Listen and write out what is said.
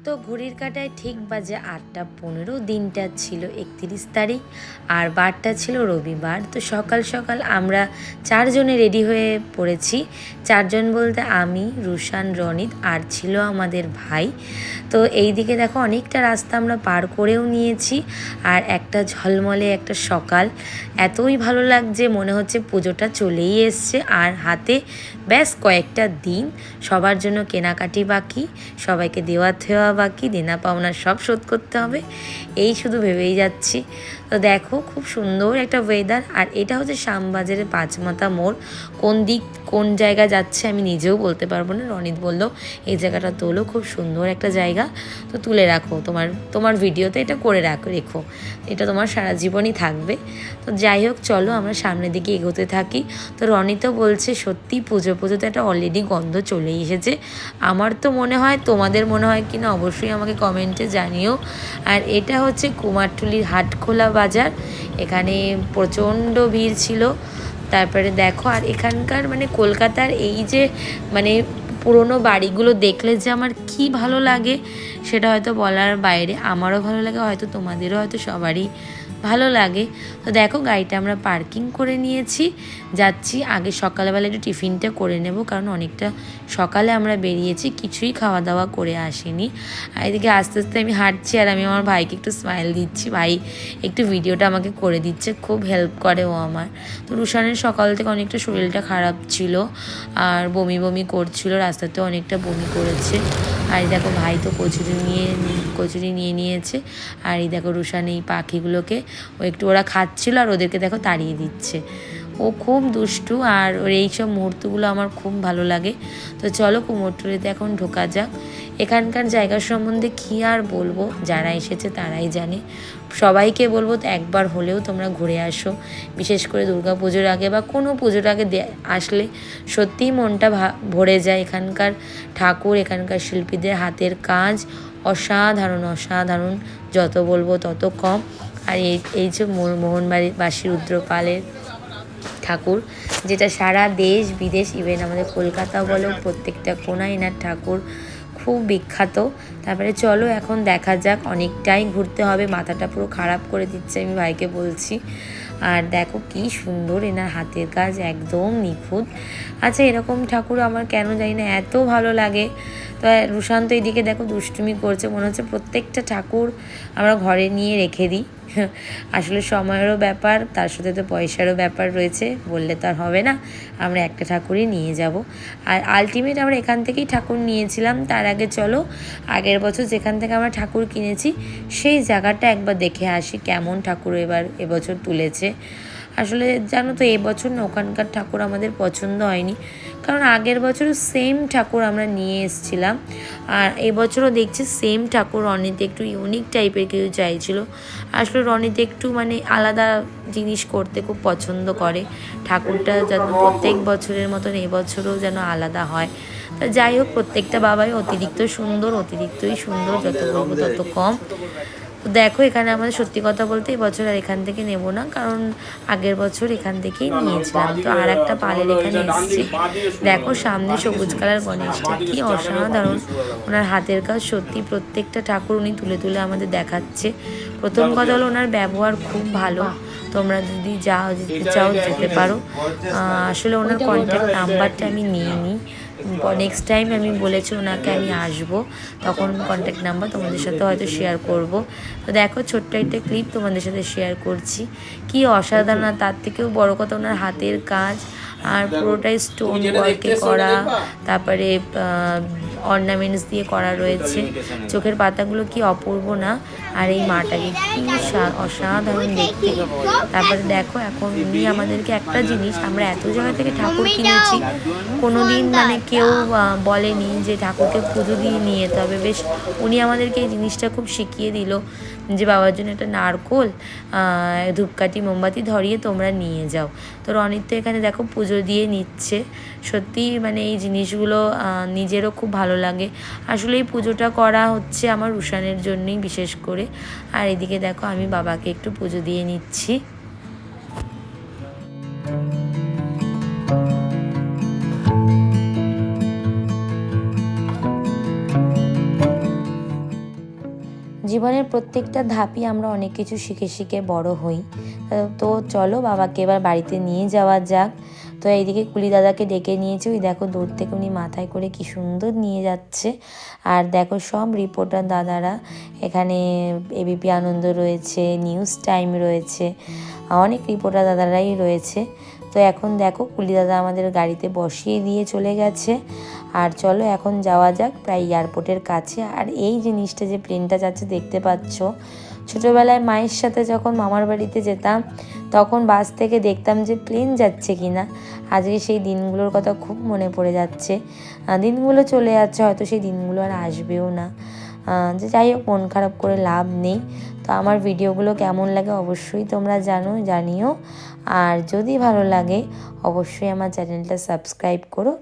তো ঘড়ির কাঁটায় ঠিক বাজে ৮টা ১৫। দিনটা ছিল ৩১ তারিখ আর বারটা ছিল রবিবার। তো সকাল সকাল আমরা চারজনে রেডি হয়ে পড়েছি। চারজন বলতে আমি, রুশান, রনিত আর ছিল আমাদের ভাই। তো এই দিকে দেখো অনেকটা রাস্তা আমরা পার করেও নিয়েছি আর একটা ঝলমলে একটা সকাল। এতই ভালো লাগছে, মনে হচ্ছে পুজোটা চলেই এসছে আর হাতে ব্যাস কয়েকটা দিন। সবার জন্য কেনাকাটি বাকি, সবাইকে দেওয়া থেওয়া বাকি, দেনা পাওনা সব শোধ করতে হবে, এই শুধু ভেবেই যাচ্ছি। তো দেখো খুব সুন্দর একটা ওয়েদার। আর এটা হচ্ছে শ্যামবাজারের পাঁচমাথা মোড়। কোন দিক কোন জায়গা যাচ্ছে আমি নিজেও বলতে পারবো না। রনিত বলল এই জায়গাটা তোলো, খুব সুন্দর একটা জায়গা, তো তুলে রাখো, তোমার ভিডিওতে এটা করে রেখো, এটা তোমার সারা জীবনই থাকবে। তো যাই হোক, চলো আমরা সামনের দিকে এগোতে থাকি। তো রনিতও বলছে সত্যি পুজোতে একটা অলরেডি গন্ধ চলেই এসেছে। আমার তো মনে হয়, তোমাদের মনে হয় কি না অবশ্যই আমাকে কমেন্টে জানিও। আর এটা হচ্ছে কুমারটুলির হাটখোলা বাজার। এখানে প্রচণ্ড ভিড় ছিল। তারপরে দেখো, আর এখানকার মানে কলকাতার এই যে মানে পুরোনো বাড়িগুলো দেখলে যে আমার কি ভালো লাগে সেটা হয়তো বলার বাইরে। আমারও ভালো লাগে, হয়তো তোমাদেরও, হয়তো সবারই ভালো লাগে। তো দেখো গাড়িটা আমরা পার্কিং করে নিয়েছি, যাচ্ছি। আগে সকালবেলা একটু টিফিনটা করে নেব, কারণ অনেকটা সকালে আমরা বেরিয়েছি, কিছুই খাওয়া দাওয়া করে আসিনি। আর এদিকে আস্তে আস্তে আমি হাঁটছি আর আমি আমার ভাইকে একটু স্মাইল দিচ্ছি। ভাই একটু ভিডিওটা আমাকে করে দিচ্ছে, খুব হেল্প করে ও আমার। তো রুশানের সকাল থেকে অনেকটা শরীরটা খারাপ ছিল আর বমি বমি করছিল, রাস্তাতেও অনেকটা বমি করেছে। আর এই দেখো ভাই তো কচুরি নিয়ে নিয়েছে। আর এই দেখো রুশান এই পাখিগুলোকে ওরা খাচ্ছিল আর ওদেরকে দেখো তাড়িয়ে দিচ্ছে। ও খুব দুষ্টু আর ওর এইসব মুহূর্তগুলো আমার খুব ভালো লাগে। তো চলো কুমোরটুলিতে এখন ঢোকা যাক। এখানকার জায়গার সম্বন্ধে কী আর বলবো, যারা এসেছে তারাই জানে। সবাইকে বলবো তো একবার হলেও তোমরা ঘুরে আসো, বিশেষ করে দুর্গা পুজোর আগে বা কোনো পুজোর আগে আসলে সত্যিই মনটা ভরে যায়। এখানকার ঠাকুর, এখানকার শিল্পীদের হাতের কাজ অসাধারণ, যত বলবো তত কম। আর এই যে মোহনবাড়ি রুদ্রপালের ঠাকুর, যেটা সারা দেশ বিদেশ, ইভেন আমাদের কলকাতা বলো, প্রত্যেকটা কোনায় এনার ঠাকুর খুব বিখ্যাত। তারপরে চলো এখন দেখা যাক, অনেকটাই ঘুরতে হবে, মাথাটা পুরো খারাপ করে দিচ্ছে আমি ভাইকে বলছি। আর দেখো কি সুন্দর এনার হাতের কাজ, একদম নিখুঁত। আচ্ছা, এরকম ঠাকুর আমার কেন জানি না এত ভালো লাগে। তো রুশান তো এইদিকে দেখো দুষ্টুমি করছে, মনে হচ্ছে প্রত্যেকটা ঠাকুর আমরা ঘরে নিয়ে রেখে দিই। আসলে সময়েরও ব্যাপার, তার সাথে তো পয়সারও ব্যাপার রয়েছে, বললে তো আর হবে না, আমরা একটা ঠাকুরই নিয়ে যাব। আর আলটিমেট আমরা এখান থেকেই ঠাকুর নিয়েছিলাম। তার আগে চলো আগের বছর যেখান থেকে আমরা ঠাকুর কিনেছি সেই জায়গাটা একবার দেখে আসি, কেমন ঠাকুর এবছর তুলেছে। আসলে জানো তো, এবছর না ওখানকার ঠাকুর আমাদের পছন্দ হয়নি, কারণ আগের বছরও সেম ঠাকুর আমরা নিয়ে এসেছিলাম। আর এবছরও দেখছি সেম ঠাকুর। রনিত একটু ইউনিক টাইপের কিছু চাইছিল। আসলে রনিত একটু মানে আলাদা জিনিস করতে খুব পছন্দ করে, ঠাকুরটা যেন প্রত্যেক বছরের মতন এবছরও যেন আলাদা হয়। তা যাই হোক, প্রত্যেকটা বাবাই অতিরিক্তই সুন্দর, যত বলবো তত কম। তো দেখো এখানে আমাদের সত্যি কথা বলতে এবছর আর এখান থেকে নেব না, কারণ আগের বছর এখান থেকেই নিয়েছিলাম। তো আর একটা পালের এখানে এসেছি। দেখো সামনে সবুজ কালার গণেশটা কি অসাধারণ, ওনার হাতের কাজ সত্যি। প্রত্যেকটা ঠাকুর উনি তুলে তুলে আমাদের দেখাচ্ছে। প্রথম কথা হলো ওনার ব্যবহার খুব ভালো, তোমরা যদি যেতে চাও যেতে পারো। আসলে ওনার কন্ট্যাক্ট নাম্বারটা আমি নিয়ে নিই, নেক্সট টাইম আমি বলেছি ওনাকে আমি আসবো, তখন কন্ট্যাক্ট নাম্বার তোমাদের সাথে হয়তো শেয়ার করব। তো দেখো ছোট্ট একটা ক্লিপ তোমাদের সাথে শেয়ার করছি, কি অসাধারণ। তার থেকেও বড় কথা ওনার হাতের কাজ, আর পুরোটাই স্টোন ওয়ার্কে করা, তারপরে অর্নামেন্টস দিয়ে করা রয়েছে। চোখের পাতাগুলো কি অপূর্ব না, আর এই মাটাকে কি অসাধারণ দেখতে। তারপরে দেখো এখন উনি আমাদেরকে একটা জিনিস, আমরা এত জায়গা থেকে ঠাকুর কিনেছি, কোনো দিন মানে কেউ বলেনি যে ঠাকুরকে পুজো দিয়ে নিয়ে যেতে হবে। বেশ উনি আমাদেরকে এই জিনিসটা খুব শিখিয়ে দিল যে বাবার জন্য একটা নারকোল, ধূপকাঠি, মোমবাতি ধরিয়ে তোমরা নিয়ে যাও। তো রনিত তো এখানে দেখো পুজো দিয়ে নিচ্ছে। সত্যি মানে এই জিনিসগুলো নিজেরও খুব ভালো লাগে। আসলে এই পুজোটা করা হচ্ছে আমার রুশানের জন্যই বিশেষ করে। আর এদিকে দেখো আমি বাবাকে একটু পুজো দিয়ে নিচ্ছি। জীবনের প্রত্যেকটা ধাপই আমরা অনেক কিছু শিখে শিখে বড় হই। তো চলো বাবাকে এবার বাড়িতে নিয়ে যাওয়া যাক। তো এইদিকে কুলি দাদাকে ডেকে নিয়েছে, ওই দেখো দূর থেকে উনি মাথায় করে কি সুন্দর নিয়ে যাচ্ছে। আর দেখো সব রিপোর্টার দাদারা এখানে, এবিপি আনন্দ রয়েছে, নিউজ টাইম রয়েছে, অনেক রিপোর্টার দাদারাই রয়েছে। তো এখন দেখো কুলি দাদা আমাদের গাড়িতে বসিয়ে দিয়ে চলে গেছে। আর চলো এখন যাওয়া যাক প্রায় এয়ারপোর্টের কাছে। আর এই জিনিসটা যে প্লেনটা যাচ্ছে দেখতে পাচ্ছ, ছোটোবেলায় মায়ের সাথে যখন মামার বাড়িতে যেতাম তখন বাস থেকে দেখতাম যে প্লেন যাচ্ছে কি না। আজকে সেই দিনগুলোর কথা খুব মনে পড়ে যাচ্ছে। দিনগুলো চলে যাচ্ছে, হয়তো সেই দিনগুলো আর আসবেও না। যে যাই হোক, মন খারাপ করে লাভ নেই। তো আমার ভিডিওগুলো কেমন লাগে অবশ্যই তোমরা জানিও। আর যদি ভালো লাগে অবশ্যই আমার চ্যানেলটা সাবস্ক্রাইব করো।